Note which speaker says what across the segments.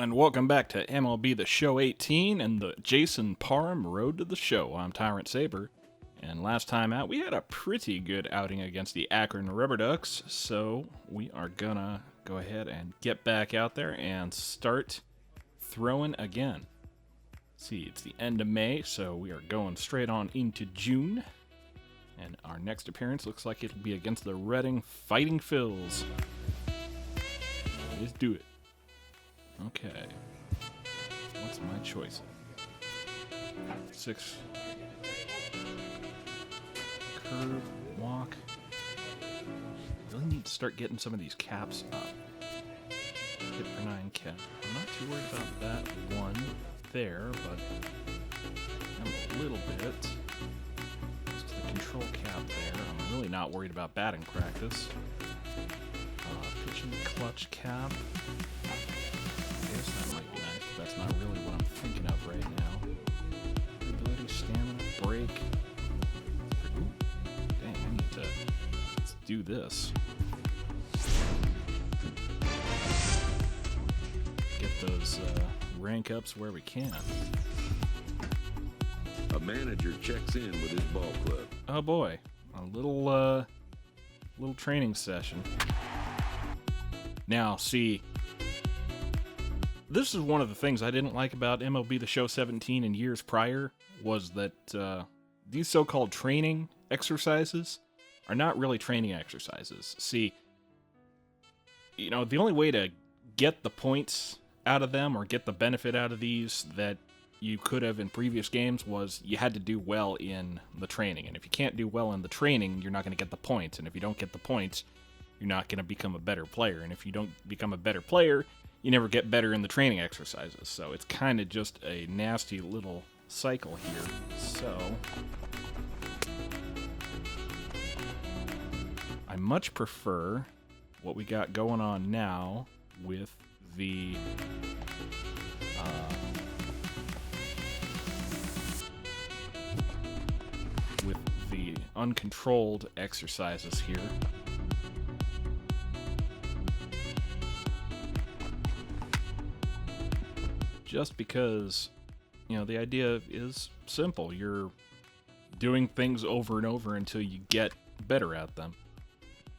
Speaker 1: and welcome back to MLB The Show 18 and the Jason Parham Road to the Show. I'm Tyrant Saber, and last time out we had a pretty good outing against the Akron Rubber Ducks, so we are gonna go ahead and get back out there and start throwing again. See, it's the end of May, so we are going straight on into June, and our next appearance looks like it'll be against the Reading Fighting Phils. Let's do it. Okay. What's my choice? 6. Curve, walk. Really need to start getting some of these caps up. Hit for 9 cap. I'm not too worried about that one there, but I'm a little bit. Just to the control cap there. I'm really not worried about batting practice. Pitching clutch cap. I guess that might be nice, but that's not really what I'm thinking of right now. Ability, stamina, break. Ooh, dang, I need to let's do this. Get those rank ups where we can.
Speaker 2: A manager checks in with his ball club.
Speaker 1: Oh boy, a little training session. Now, see, this is one of the things I didn't like about MLB The Show 17 in years prior, was that these so-called training exercises are not really training exercises. See, you know, the only way to get the points out of them or get the benefit out of these that you could have in previous games was you had to do well in the training. And if you can't do well in the training, you're not going to get the points. And if you don't get the points, you're not going to become a better player. And if you don't become a better player, you never get better in the training exercises. So it's kind of just a nasty little cycle here. So I much prefer what we got going on now with the uncontrolled exercises here. Just because, you know, the idea is simple. You're doing things over and over until you get better at them.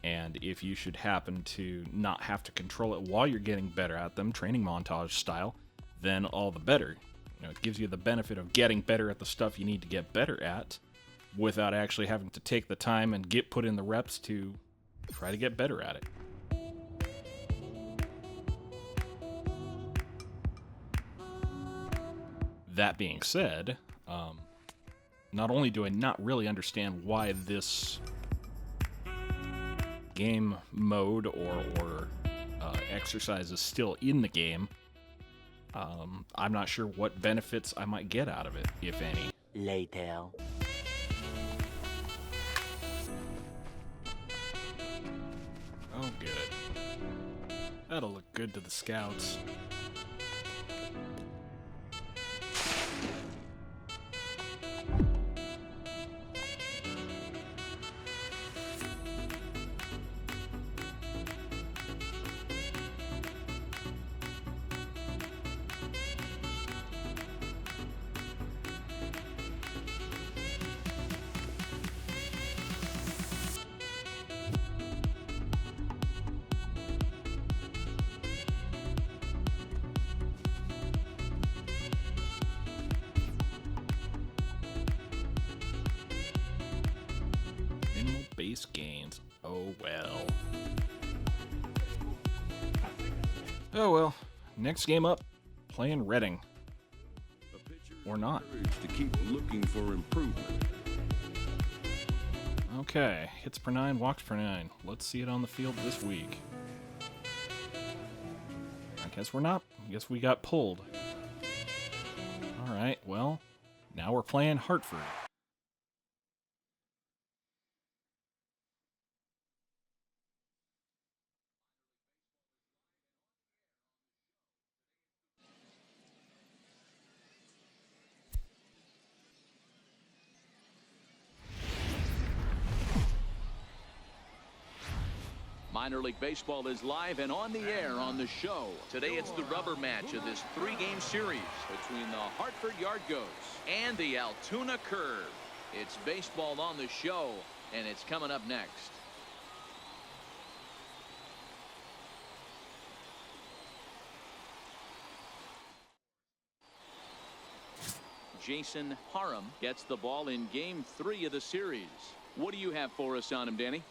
Speaker 1: And if you should happen to not have to control it while you're getting better at them, training montage style, then all the better. You know, it gives you the benefit of getting better at the stuff you need to get better at without actually having to take the time and put in the reps to try to get better at it. That being said, not only do I not really understand why this game mode or exercise is still in the game, I'm not sure what benefits I might get out of it, if any.
Speaker 3: Later.
Speaker 1: Oh, good. That'll look good to the scouts. Base gains. Oh well. Oh well. Next game up, playing Reading. Or not.
Speaker 2: To keep looking for improvement.
Speaker 1: Okay, hits per 9, walks per 9. Let's see it on the field this week. I guess we're not. I guess we got pulled. Alright, well, now we're playing Hartford.
Speaker 3: Minor League Baseball is live and on the air on the show. Today it's the rubber match of this 3-game series between the Hartford Yard Goats and the Altoona Curve. It's baseball on the show, and it's coming up next. Jason Parham gets the ball in Game 3 of the series. What do you have for us on him, Danny?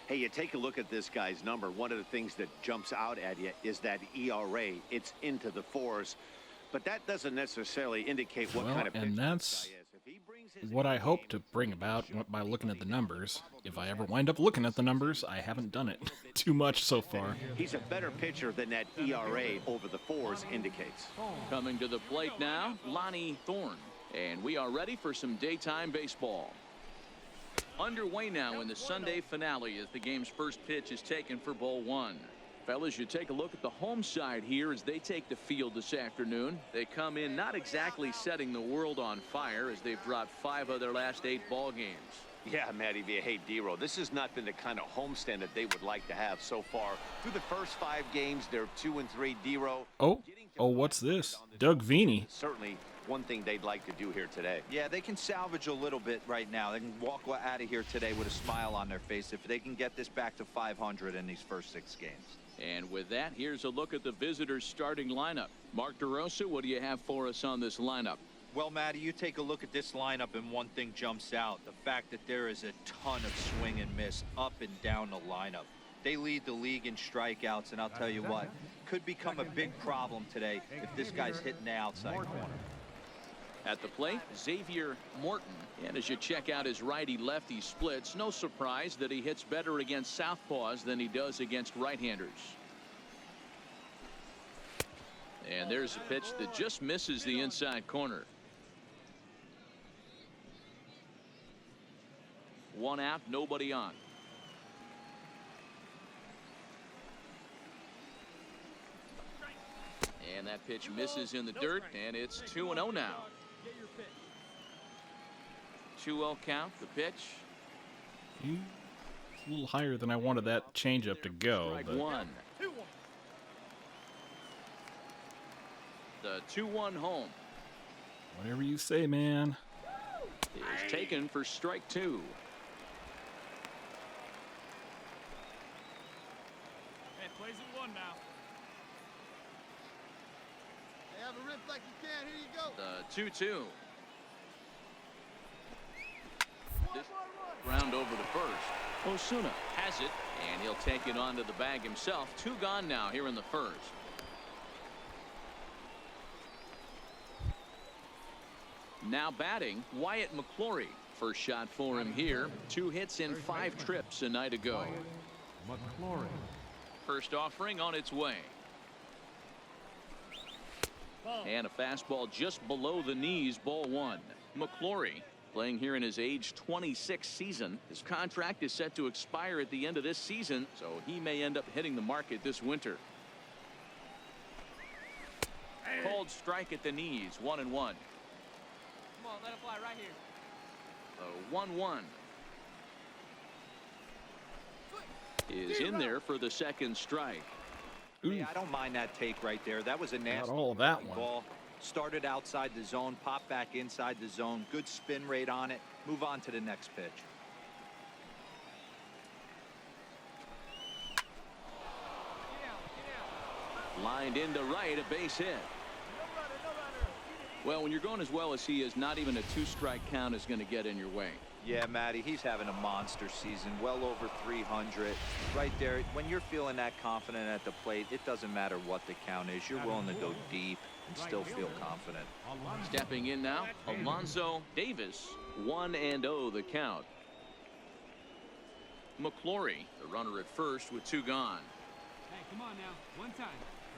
Speaker 4: Hey, you take a look at this guy's number. One of the things that jumps out at you is that ERA. It's into the 4s, but that doesn't necessarily indicate what kind of pitcher
Speaker 1: and
Speaker 4: this
Speaker 1: that's
Speaker 4: guy is. If he brings his
Speaker 1: what I
Speaker 4: A
Speaker 1: hope
Speaker 4: game
Speaker 1: to bring about by looking at the numbers. If I ever wind up looking at the numbers, I haven't done it too much so far.
Speaker 4: he's a better pitcher than that ERA over the 4s indicates.
Speaker 3: Coming to the plate now, Lonnie Thorne. And we are ready for some daytime baseball. Underway now in the Sunday finale as the game's first pitch is taken for ball 1. Fellas, you take a look at the home side here as they take the field this afternoon. They come in not exactly setting the world on fire as they've dropped 5 of their last 8 ball games.
Speaker 4: Yeah, Matty V. Hey, D-Row, this has not been the kind of homestand that they would like to have so far. Through the first 5 games, they're 2-3. D-Row.
Speaker 1: Oh, what's this? Doug Veeney.
Speaker 4: Certainly one thing they'd like to do here today.
Speaker 5: Yeah, they can salvage a little bit right now. They can walk out of here today with a smile on their face if they can get this back to 500 in these first 6 games.
Speaker 3: And with that, here's a look at the visitors' starting lineup. Mark DeRosa, what do you have for us on this lineup?
Speaker 5: Well, Matty, you take a look at this lineup and one thing jumps out. The fact that there is a ton of swing and miss up and down the lineup. They lead the league in strikeouts, and I'll tell you what, could become a big problem today if this guy's hitting the outside corner.
Speaker 3: At the plate, Xavier Morton. And as you check out his righty-lefty splits, no surprise that he hits better against southpaws than he does against right-handers. And there's a pitch that just misses the inside corner. 1 out, nobody on. And that pitch misses in the dirt, and it's 2-0 now. 2-0 count, the pitch.
Speaker 1: A little higher than I wanted that changeup to go.
Speaker 3: Strike
Speaker 1: But
Speaker 3: 1. The 2-1 home
Speaker 1: whatever you say, man.
Speaker 3: is taken for strike 2.
Speaker 6: Hey, plays at 1 now. Hey, have a rip like you can. Here you go.
Speaker 3: The 2-2. This ground over to first. Osuna has it, and he'll take it onto the bag himself. 2 gone now here in the first. Now batting, Wyatt McClory. First shot for him here. 2 hits in 5 trips a night ago. First offering on its way. And a fastball just below the knees, ball 1. McClory playing here in his age 26 season. His contract is set to expire at the end of this season, so he may end up hitting the market this winter. Called strike at the knees, 1-1.
Speaker 6: Come on, let it fly right here.
Speaker 3: The 1-1 is in there for the second strike.
Speaker 5: Hey, I don't mind that take right there. That was a nasty
Speaker 1: all of that one.
Speaker 5: ball. Started outside the zone, popped back inside the zone. Good spin rate on it. Move on to the next pitch.
Speaker 3: Lined into right, a base hit. Well, when you're going as well as he is, not even a 2-strike count is going to get in your way.
Speaker 5: Yeah, Matty, he's having a monster season, well over 300. Right there, when you're feeling that confident at the plate, it doesn't matter what the count is. You're willing to go deep and still feel confident.
Speaker 3: Stepping in now, Alonzo Davis, 1-0 the count. McClory, the runner at first with 2 gone.
Speaker 6: Hey, come on now. 1 time.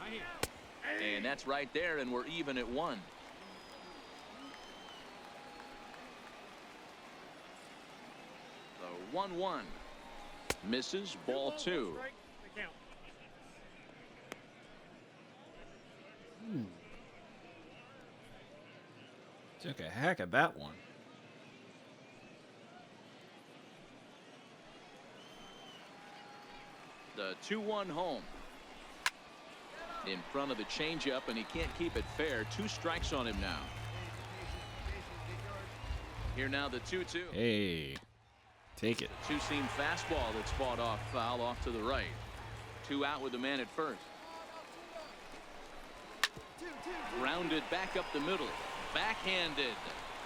Speaker 6: Right here.
Speaker 3: And that's right there, and we're even at 1. The 1-1 misses, ball 2.
Speaker 1: Took a hack at that one.
Speaker 3: The 2-1 home. In front of the changeup, and he can't keep it fair. 2 strikes on him now. Here now the 2-2.
Speaker 1: Hey, take it.
Speaker 3: Two-seam fastball that's fought off foul off to the right. 2 out with the man at first. Grounded back up the middle. Backhanded.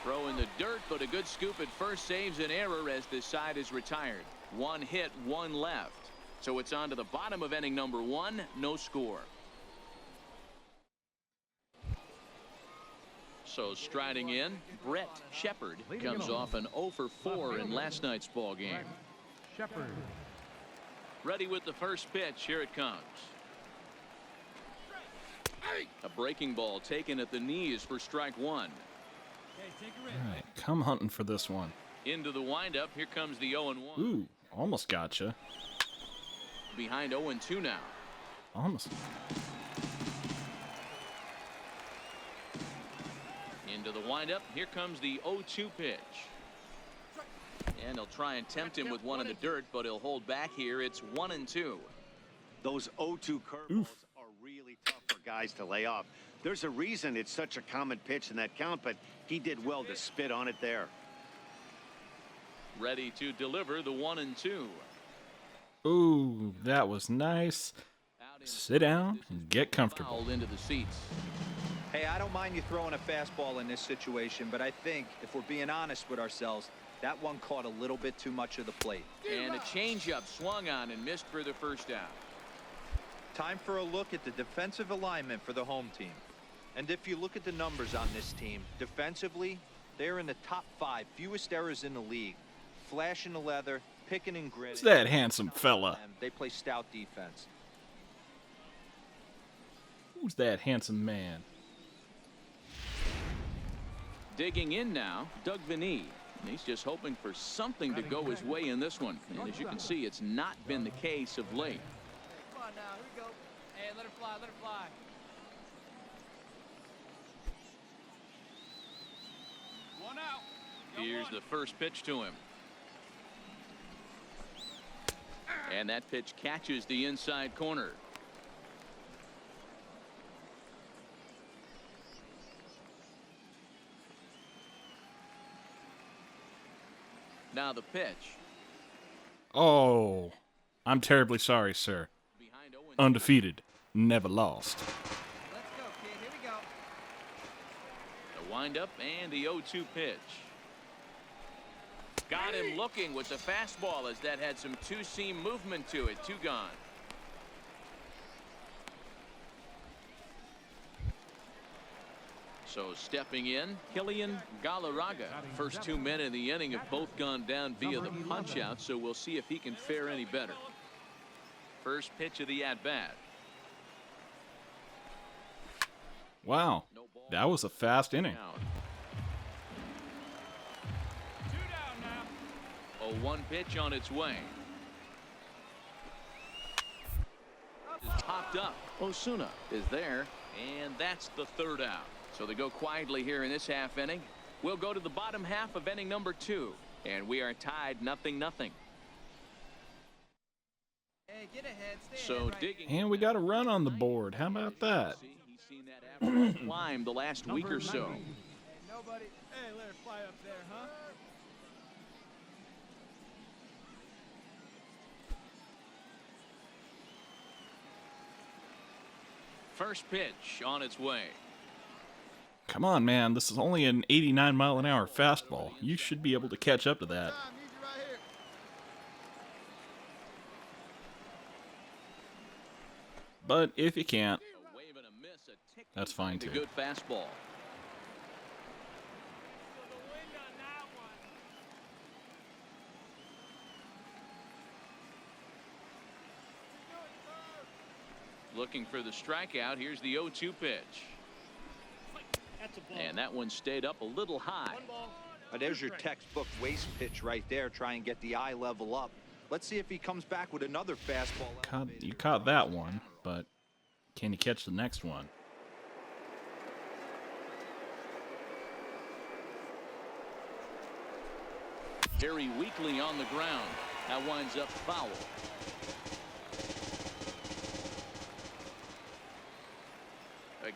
Speaker 3: Throw in the dirt, but a good scoop at first saves an error as this side is retired. 1 hit, 1 left. So it's on to the bottom of inning number 1. No score. So striding in, Brett Shepard comes off an 0 for 4 in last night's ball game.
Speaker 6: Shepard.
Speaker 3: Ready with the first pitch. Here it comes. A breaking ball taken at the knees for strike 1.
Speaker 1: All right, come hunting for this one.
Speaker 3: Into the windup. Here comes the 0-1.
Speaker 1: Ooh, almost gotcha.
Speaker 3: Behind 0-2 now.
Speaker 1: Almost.
Speaker 3: Into the windup. Here comes the 0-2 pitch. And they'll try and tempt him with one in the dirt, but he'll hold back here. It's 1-2.
Speaker 4: Those 0-2 curveballs are really tough for guys to lay off. There's a reason it's such a common pitch in that count, but he did well to spit on it there.
Speaker 3: Ready to deliver the 1-2.
Speaker 1: Ooh, that was nice. Sit down and get comfortable.
Speaker 3: Fouled into the seats.
Speaker 5: Hey, I don't mind you throwing a fastball in this situation, but I think if we're being honest with ourselves, that one caught a little bit too much of the plate.
Speaker 3: And a changeup swung on and missed for the first out.
Speaker 5: Time for a look at the defensive alignment for the home team. And if you look at the numbers on this team, defensively, they're in the top 5 fewest errors in the league. Flashing the leather, picking and gritting.
Speaker 1: Who's that handsome fella?
Speaker 5: They play stout defense.
Speaker 1: Who's that handsome man?
Speaker 3: Digging in now, Doug Vinny. And he's just hoping for something to go his way in this one. And as you can see, it's not been the case of late.
Speaker 6: Come on now, here we go. Hey, let her fly, let her fly. One out.
Speaker 3: Here's the first pitch to him. And that pitch catches the inside corner. Now the pitch.
Speaker 1: Oh, I'm terribly sorry, sir.
Speaker 3: Behind 0-2.
Speaker 1: Undefeated, never lost.
Speaker 6: Let's go, kid. Here we go.
Speaker 3: The windup and the 0-2 pitch. Got him looking with the fastball as that had some two-seam movement to it. 2 gone. So stepping in, Killian Galarraga. First 2 men in the inning have both gone down via the punch-out, so we'll see if he can fare any better. First pitch of the at-bat.
Speaker 1: Wow, that was a fast inning.
Speaker 6: 2 down now.
Speaker 3: 0-1 pitch on its way. Is popped up. Osuna is there, and that's the 3rd out. So they go quietly here in this half inning. We'll go to the bottom half of inning number 2, and we are tied 0-0.
Speaker 6: Hey, get ahead. Stay
Speaker 3: So
Speaker 6: ahead right
Speaker 3: digging.
Speaker 1: And we got a run on the board. How about that?
Speaker 3: He's seen that average climb the last week or so.
Speaker 6: Hey, nobody. Hey, let her fly up there, huh?
Speaker 3: First pitch on its way.
Speaker 1: Come on, man. This is only an 89-mile-an-hour fastball. You should be able to catch up to that. But if you can't,
Speaker 3: A wave and a miss, a tick
Speaker 1: that's fine
Speaker 3: the
Speaker 1: too.
Speaker 3: good fastball. Looking for the strikeout. Here's the 0-2 pitch. And that one stayed up a little high.
Speaker 5: There's your textbook waste pitch right there. Try and get the eye level up. Let's see if he comes back with another fastball.
Speaker 1: You caught that one, but can you catch the next one?
Speaker 3: Very weakly on the ground. That winds up foul.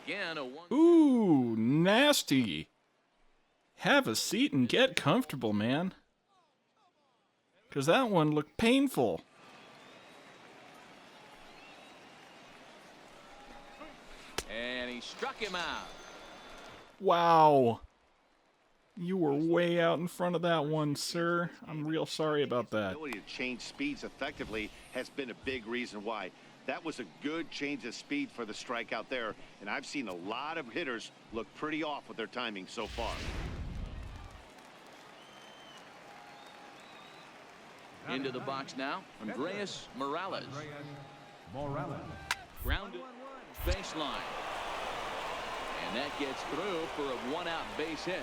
Speaker 3: again, a one.
Speaker 1: Ooh, nasty. Have a seat and get comfortable, man. Because that one looked painful.
Speaker 3: And he struck him out.
Speaker 1: Wow. You were way out in front of that one, sir. I'm real sorry about that.
Speaker 4: The ability to change speeds effectively has been a big reason why. That was a good change of speed for the strikeout there, and I've seen a lot of hitters look pretty off with their timing so far.
Speaker 3: Into the box now, Andreas Morales. Grounded baseline. And that gets through for a one-out base hit.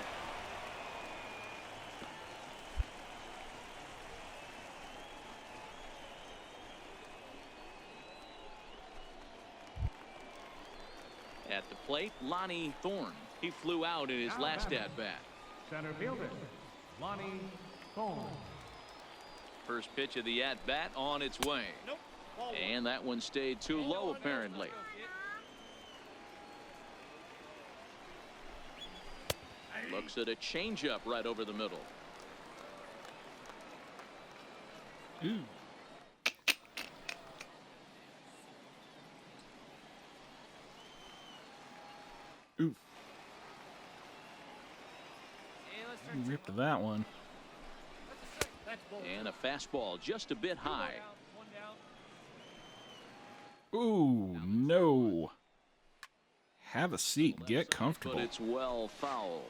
Speaker 3: At the plate, Lonnie Thorne. He flew out in his last at-bat.
Speaker 6: Center fielder, Lonnie Thorne.
Speaker 3: First pitch of the at-bat on its way. And that one stayed too low, apparently. Looks at a changeup right over the middle.
Speaker 1: Ooh. Ooh. You ripped that one.
Speaker 3: And a fastball just a bit high.
Speaker 1: Ooh, no. Have a seat. Get comfortable.
Speaker 3: But it's well foul.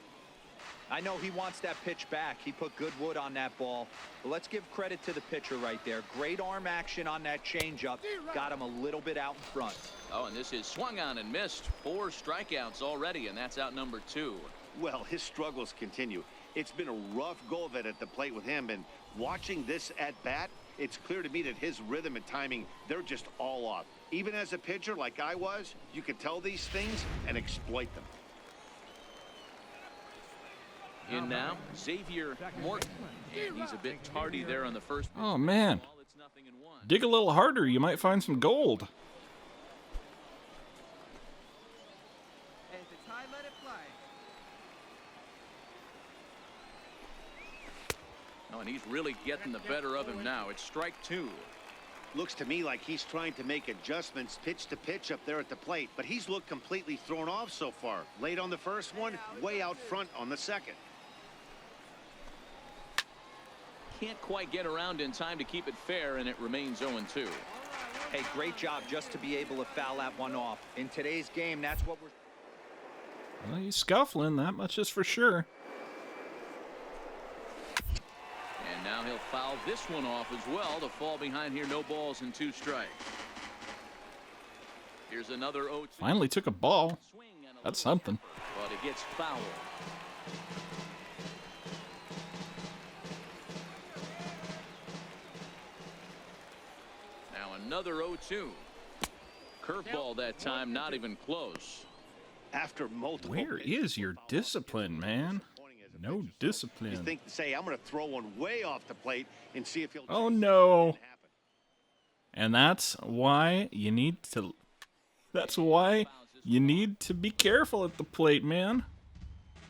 Speaker 5: I know he wants that pitch back. He put good wood on that ball. But let's give credit to the pitcher right there. Great arm action on that changeup. Got him a little bit out in front.
Speaker 3: Oh, and this is swung on and missed. 4 strikeouts already, and that's out number 2.
Speaker 4: Well, his struggles continue. It's been a rough go of it at the plate with him, and watching this at bat, it's clear to me that his rhythm and timing, they're just all off. Even as a pitcher like I was, you could tell these things and exploit them.
Speaker 3: In now, Xavier Morton. And he's a bit tardy there on the first pitch.
Speaker 1: Oh, man.
Speaker 3: Ball, it's 0-1.
Speaker 1: Dig a little harder. You might find some gold.
Speaker 7: And if it's high, let it fly.
Speaker 3: Oh, and he's really getting the better of him now. It's strike 2.
Speaker 4: Looks to me like he's trying to make adjustments pitch to pitch up there at the plate, but he's looked completely thrown off so far. Late on the first one, way out front on the second.
Speaker 3: Can't quite get around in time to keep it fair, and it remains 0-2.
Speaker 5: Hey, great job just to be able to foul that one off. In today's game, that's what we're...
Speaker 1: Well, he's scuffling. That much is for sure.
Speaker 3: And now he'll foul this one off as well to fall behind here. No balls and 2 strikes. Here's another 0-2.
Speaker 1: Finally took a ball.
Speaker 3: Swing and a
Speaker 1: That's
Speaker 3: little
Speaker 1: something.
Speaker 3: But it gets foul. Now another 0-2. Curveball that time, not even close.
Speaker 4: After multiple...
Speaker 1: Where is your discipline, man? No
Speaker 4: You
Speaker 1: discipline.
Speaker 4: think, say, I'm going to throw one way off the plate and see if he'll...
Speaker 1: Oh, no. And that's why you need to... That's why you need to be careful at the plate, man.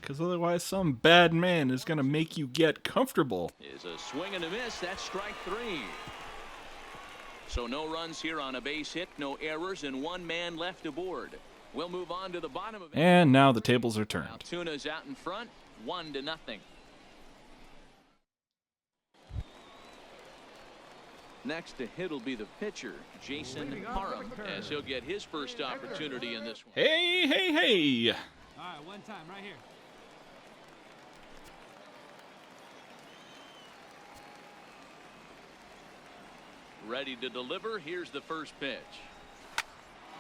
Speaker 1: Because otherwise some bad man is going to make you get comfortable.
Speaker 3: Is a swing and a miss. That's strike 3. So no runs here on a base hit, no errors, and 1 man left aboard. We'll move on to the bottom of it.
Speaker 1: And now the tables are turned.
Speaker 3: Altuna's out in front, 1-0. Next to hit will be the pitcher, Jason Parham, as he'll get his first opportunity in this one.
Speaker 1: Hey, hey, hey.
Speaker 6: All right, one time, right here.
Speaker 3: Ready to deliver. Here's the first pitch.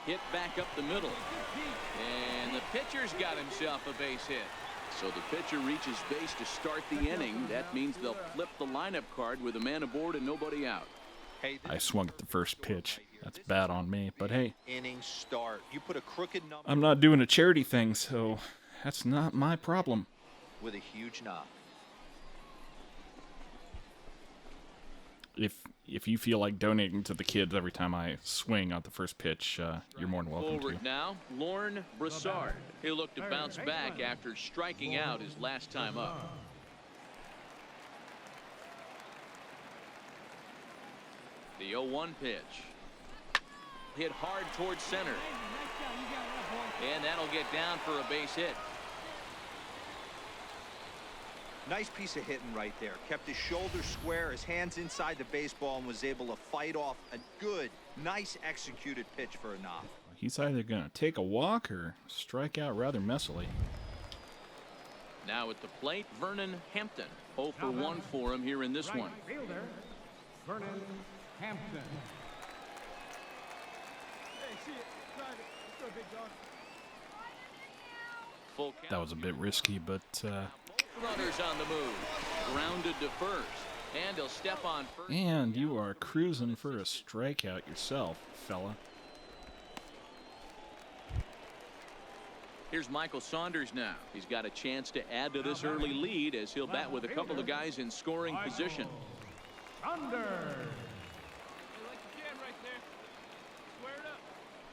Speaker 3: Hit back up the middle. And the pitcher's got himself a base hit. So the pitcher reaches base to start the inning. That means they'll flip the lineup card with a man aboard and nobody out.
Speaker 5: Hey,
Speaker 1: I swung at the first pitch. That's bad on me, but hey,
Speaker 5: inning start. You put a crooked number
Speaker 1: I'm not doing a charity thing, so that's not my problem.
Speaker 5: with a huge knock.
Speaker 1: if you feel like donating to the kids every time I swing on the first pitch, you're more than welcome
Speaker 3: Forward
Speaker 1: to.
Speaker 3: now, Lorne Broussard. He'll look to bounce back after striking out his last time up. The 0-1 pitch. Hit hard towards center. And that'll get down for a base hit.
Speaker 5: Nice piece of hitting right there. Kept his shoulders square, his hands inside the baseball, and was able to fight off a good, nice executed pitch for a knock.
Speaker 1: He's either going to take a walk or strike out rather messily.
Speaker 3: Now at the plate, Vernon Hampton. 0 for 1 for him here in this one.
Speaker 6: Fielder, Vernon Hampton. Hey, see it. Drive it. Let's go, big dog.
Speaker 3: Full count.
Speaker 1: That was a bit risky, but
Speaker 3: Runners on the move. Grounded to first. And he'll step on first.
Speaker 1: and you are cruising for a strikeout yourself, fella.
Speaker 3: Here's Michael Saunders now. He's got a chance to add to this early lead as he'll bat with a couple of guys in scoring position.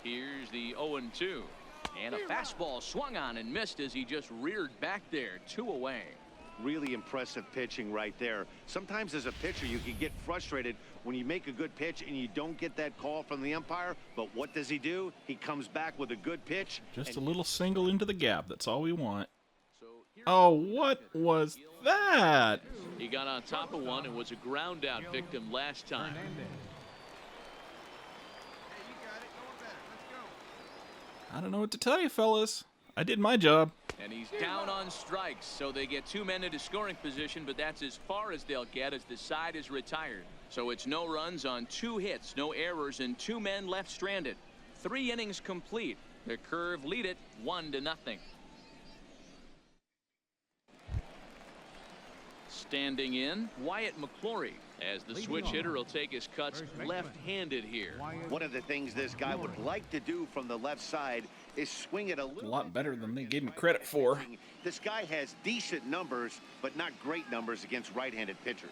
Speaker 3: Here's the 0-2. And a fastball swung on and missed as he just reared back there. 2 away.
Speaker 4: Really impressive pitching right there. Sometimes as a pitcher, you can get frustrated when you make a good pitch and you don't get that call from the umpire. But what does he do? He comes back with a good pitch.
Speaker 1: Just a little single into the gap. That's all we want.
Speaker 3: So here's
Speaker 1: Oh, what was that?
Speaker 3: He got on top of one and was a ground out victim last time.
Speaker 7: Hey, you got it. Going better. Let's go.
Speaker 1: I don't know what to tell you, fellas. I did my job.
Speaker 3: And he's down on strikes, so they get 2 men into scoring position, but that's as far as they'll get as the side is retired. So it's no runs on 2 hits, no errors, and 2 men left stranded. 3 innings complete. The Curve lead it 1-0. Standing in, Wyatt McClory, as the switch hitter will take his cuts left-handed here.
Speaker 4: One of the things this guy would like to do from the left side is swing it a
Speaker 1: A
Speaker 4: little
Speaker 1: lot better than they gave me credit for.
Speaker 4: This guy has decent numbers, but not great numbers against right-handed pitchers.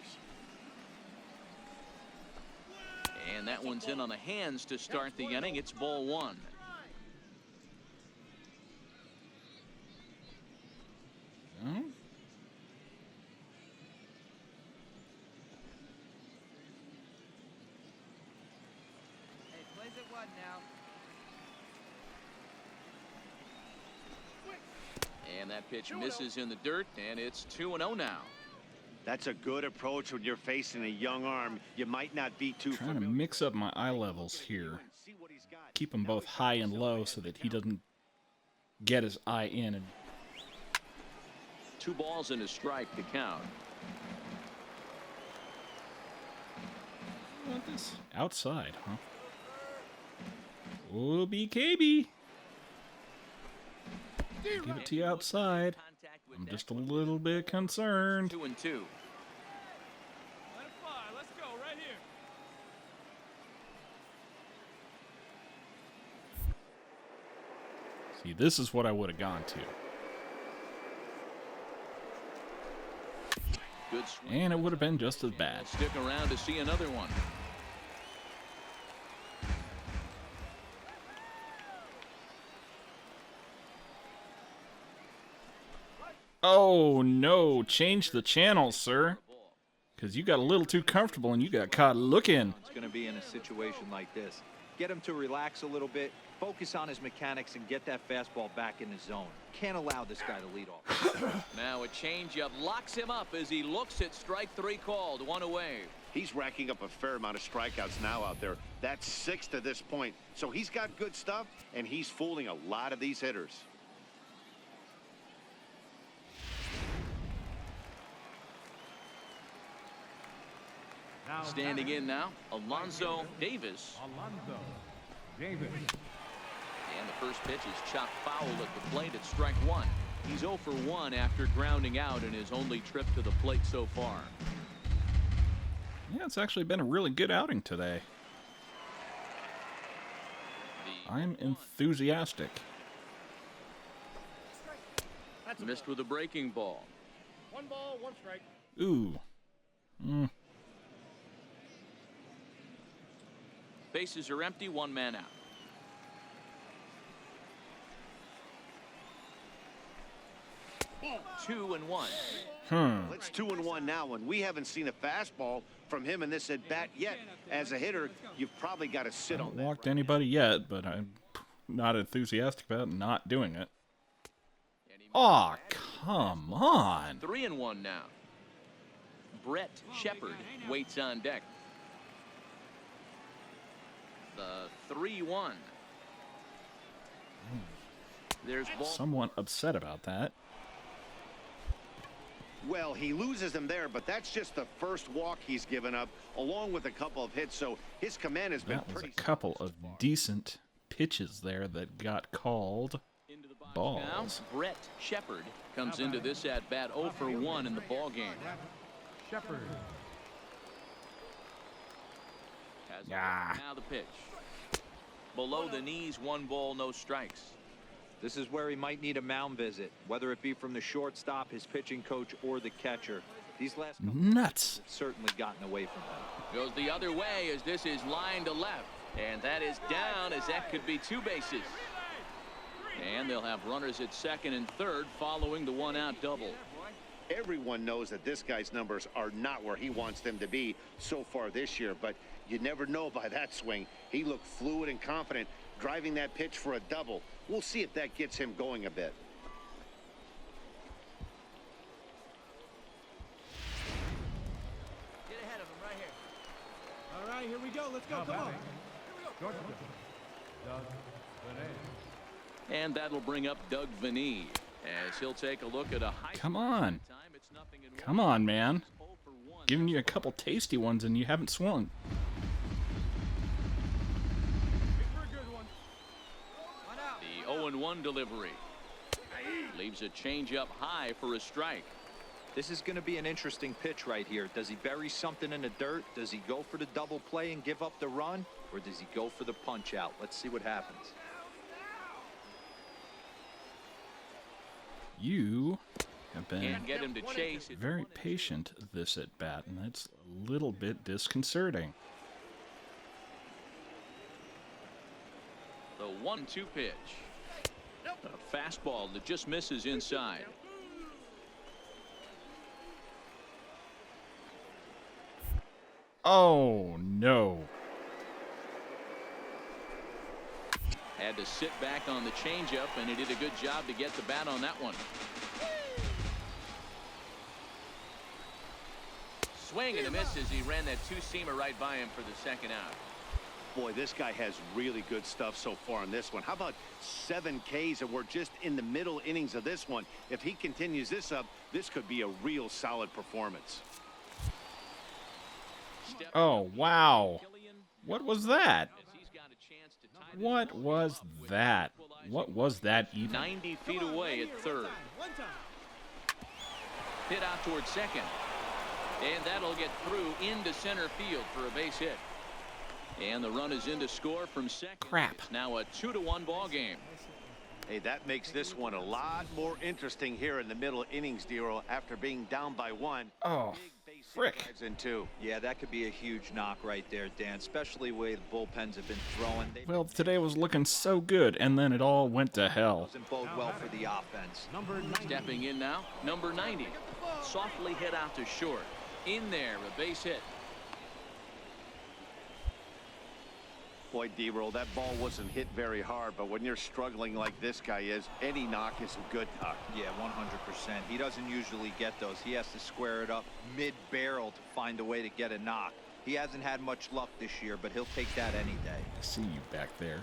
Speaker 3: And that one's in on the hands to start the inning. It's ball 1.
Speaker 1: Oh,
Speaker 7: Hey, plays at 1 now.
Speaker 3: And that pitch misses in the dirt, and it's 2-0 now.
Speaker 4: That's a good approach when you're facing a young arm. You might not be too
Speaker 1: trying to
Speaker 4: familiar.
Speaker 1: mix up my eye levels here.
Speaker 4: See what he's got.
Speaker 1: Keep them both high and low so that he doesn't get his eye in. And
Speaker 3: 2 balls and a strike to count.
Speaker 1: what this? Outside, huh? Oh, BKB. Give it to you outside. I'm just a little bit concerned.
Speaker 3: 2-2.
Speaker 6: Let it fly. Let's go right here.
Speaker 1: See, this is what I would have gone to.
Speaker 3: Good swing.
Speaker 1: And it would have been just as bad.
Speaker 3: Stick around to see another one.
Speaker 1: Oh, no. Change the channel, sir. Because you got a little too comfortable and you got caught looking.
Speaker 5: It's going to be in a situation like this. Get him to relax a little bit, focus on his mechanics, and get that fastball back in the zone. Can't allow this guy to lead off.
Speaker 3: Now a changeup locks him up as he looks at strike 3 called. 1 away.
Speaker 4: He's racking up a fair amount of strikeouts now out there. That's 6 to this point. So he's got good stuff, and he's fooling a lot of these hitters.
Speaker 3: Standing in now, Alonzo Davis.
Speaker 6: Alonzo Davis.
Speaker 3: And the first pitch is chopped foul at the plate at strike 1. He's 0 for 1 after grounding out in his only trip to the plate so far.
Speaker 1: Yeah, it's actually been a really good outing today. I'm enthusiastic.
Speaker 3: Missed with a breaking ball.
Speaker 6: 1 ball, 1 strike.
Speaker 1: Ooh.
Speaker 3: Bases are empty, one man out. Two and one.
Speaker 4: It's 2-1 now, and we haven't seen a fastball from him in this at bat yet. As a hitter, you've probably got to sit on
Speaker 1: Haven't
Speaker 4: that.
Speaker 1: walked anybody yet, but I'm not enthusiastic about not doing it. Aw, come on.
Speaker 3: 3-1 now. Brett Shepard waits on deck. The 3-1. There's ball.
Speaker 1: Somewhat upset about that.
Speaker 4: Well, he loses him there, but that's just the first walk he's given up, along with a couple of hits, so his command has been
Speaker 1: That was a
Speaker 4: pretty
Speaker 1: couple of decent pitches there that got called
Speaker 3: Into the box
Speaker 1: balls.
Speaker 3: now. Brett Shepard comes into this at bat 0 for 1 in the ball game.
Speaker 6: Shepard.
Speaker 3: Has
Speaker 1: Yeah.
Speaker 3: now the pitch. Below the knees, 1 ball, no strikes.
Speaker 5: This is where he might need a mound visit, whether it be from the shortstop, his pitching coach, or the catcher. These last couple
Speaker 1: Nuts.
Speaker 5: have certainly gotten away from him.
Speaker 3: Goes the other way as this is line to left. And that is down as that could be 2 bases. And they'll have runners at second and third following the 1-out double.
Speaker 4: Everyone knows that this guy's numbers are not where he wants them to be so far this year, but you never know by that swing. He looked fluid and confident, driving that pitch for a double. We'll see if that gets him going a bit.
Speaker 7: Get ahead of him right here.
Speaker 6: All right, here we go. Let's go. Come on.
Speaker 3: And that'll bring up Doug Vanee as he'll take a look at a high.
Speaker 1: Come on.
Speaker 3: Time, it's 0-1.
Speaker 1: Come on, man.
Speaker 3: 0 for 1.
Speaker 1: Giving you a couple tasty ones and you haven't swung.
Speaker 7: One out.
Speaker 3: The 0-1 delivery. Leaves a changeup high for a strike.
Speaker 5: This is going to be an interesting pitch right here. Does he bury something in the dirt? Does he go for the double play and give up the run? Or does he go for the punch out? Let's see what happens.
Speaker 1: You have been
Speaker 3: Can't get him to chase. It's
Speaker 1: very
Speaker 3: 1-2.
Speaker 1: patient this at bat, and that's a little bit disconcerting.
Speaker 3: The 1-2 pitch. A fastball that just misses inside.
Speaker 1: Oh, no.
Speaker 3: Had to sit back on the changeup, and he did a good job to get the bat on that one. Swing and a miss as he ran that 2-seamer right by him for the second out.
Speaker 4: Boy, this guy has really good stuff so far in this one. How about 7 Ks, and we're just in the middle innings of this one. If he continues this up, this could be a real solid performance.
Speaker 1: Oh, wow. What was that? What was that? What was that even?
Speaker 3: 90 feet away at third. Hit out towards second. And that'll get through into center field for a base hit. And the run is in to score from second.
Speaker 1: Crap.
Speaker 3: It's now a 2-1 ball game.
Speaker 4: Hey, that makes this one a lot more interesting here in the middle innings, Dero, after being down by 1.
Speaker 1: Oh,
Speaker 4: Big base hit
Speaker 1: frick.
Speaker 4: drives in 2.
Speaker 5: Yeah, that could be a huge knock right there, Dan, especially the way the bullpens have been throwing. They
Speaker 1: Well, today was looking so good, and then it all went to hell.
Speaker 5: doesn't bode well for the offense.
Speaker 6: Number 90.
Speaker 3: Stepping in now, number 90. Softly hit out to short. In there, a base hit.
Speaker 4: Boy, D-roll, that ball wasn't hit very hard, but when you're struggling like this guy is, any knock is a good knock.
Speaker 5: Yeah, 100%. He doesn't usually get those. He has to square it up mid-barrel to find a way to get a knock. He hasn't had much luck this year, but he'll take that any day.
Speaker 1: I see you back there.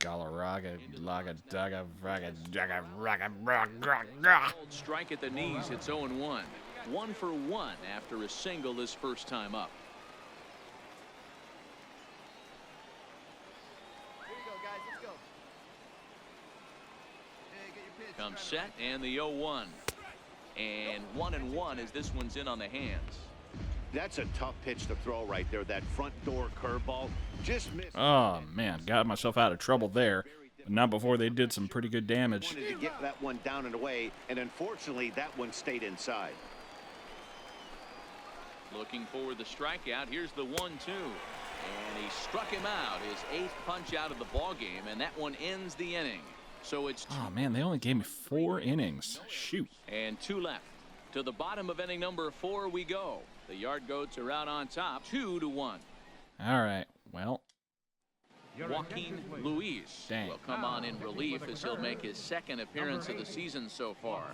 Speaker 1: Galarraga, laga, daga, raga, jaga, raga, raga.
Speaker 3: Old strike at the knees. It's 0-1. 1 for 1 after a single his first time up.
Speaker 7: Here you go, guys. Let's go. Hey, get your pitch.
Speaker 3: Comes set and the 0-1. And 1-1 as this one's in on the hands.
Speaker 4: That's a tough pitch to throw right there. That front door curveball just missed.
Speaker 1: Oh, man, got myself out of trouble there. But not before they did some pretty good damage.
Speaker 4: Wanted to get that one down and away, and unfortunately, that one stayed inside.
Speaker 3: Looking for the strikeout. Here's the 1-2. And he struck him out, his 8th punch out of the ball game, and that one ends the inning. So it's
Speaker 1: Oh, man, they only gave me 4 innings. Shoot.
Speaker 3: and 2 left. To the bottom of inning number 4 we go. The Yard Goats are out on top, 2-1.
Speaker 1: All right, well,
Speaker 3: Joaquin Luis
Speaker 1: Dang.
Speaker 3: will come on in relief as he'll make his 2nd appearance of the season so far.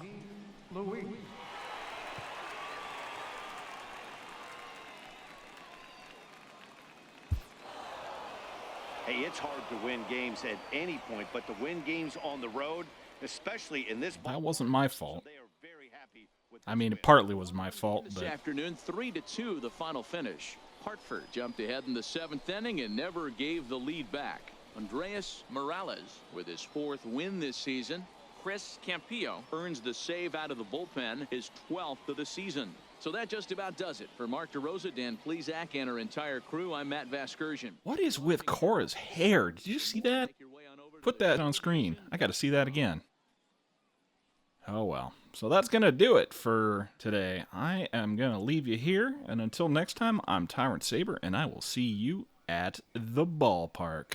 Speaker 4: Hey, it's hard to win games at any point, but to win games on the road, especially in this ball,
Speaker 1: that wasn't my fault.
Speaker 4: they are very happy with
Speaker 1: I
Speaker 4: this
Speaker 1: mean,
Speaker 4: win.
Speaker 1: it partly was my fault,
Speaker 3: This
Speaker 1: but
Speaker 3: afternoon, 3-2 the final finish. Hartford jumped ahead in the 7th inning and never gave the lead back. Andreas Morales with his 4th win this season. Chris Campillo earns the save out of the bullpen, his 12th of the season. So that just about does it. For Mark DeRosa, Dan Plesac, and our entire crew, I'm Matt Vasgersian.
Speaker 1: what is with Cora's hair? Did you see that?
Speaker 3: Make your way on over to
Speaker 1: Put
Speaker 3: the
Speaker 1: that on screen. I got to see that again. Oh, well. So that's going to do it for today. I am going to leave you here. And until next time, I'm Tyrant Saber, and I will see you at the ballpark.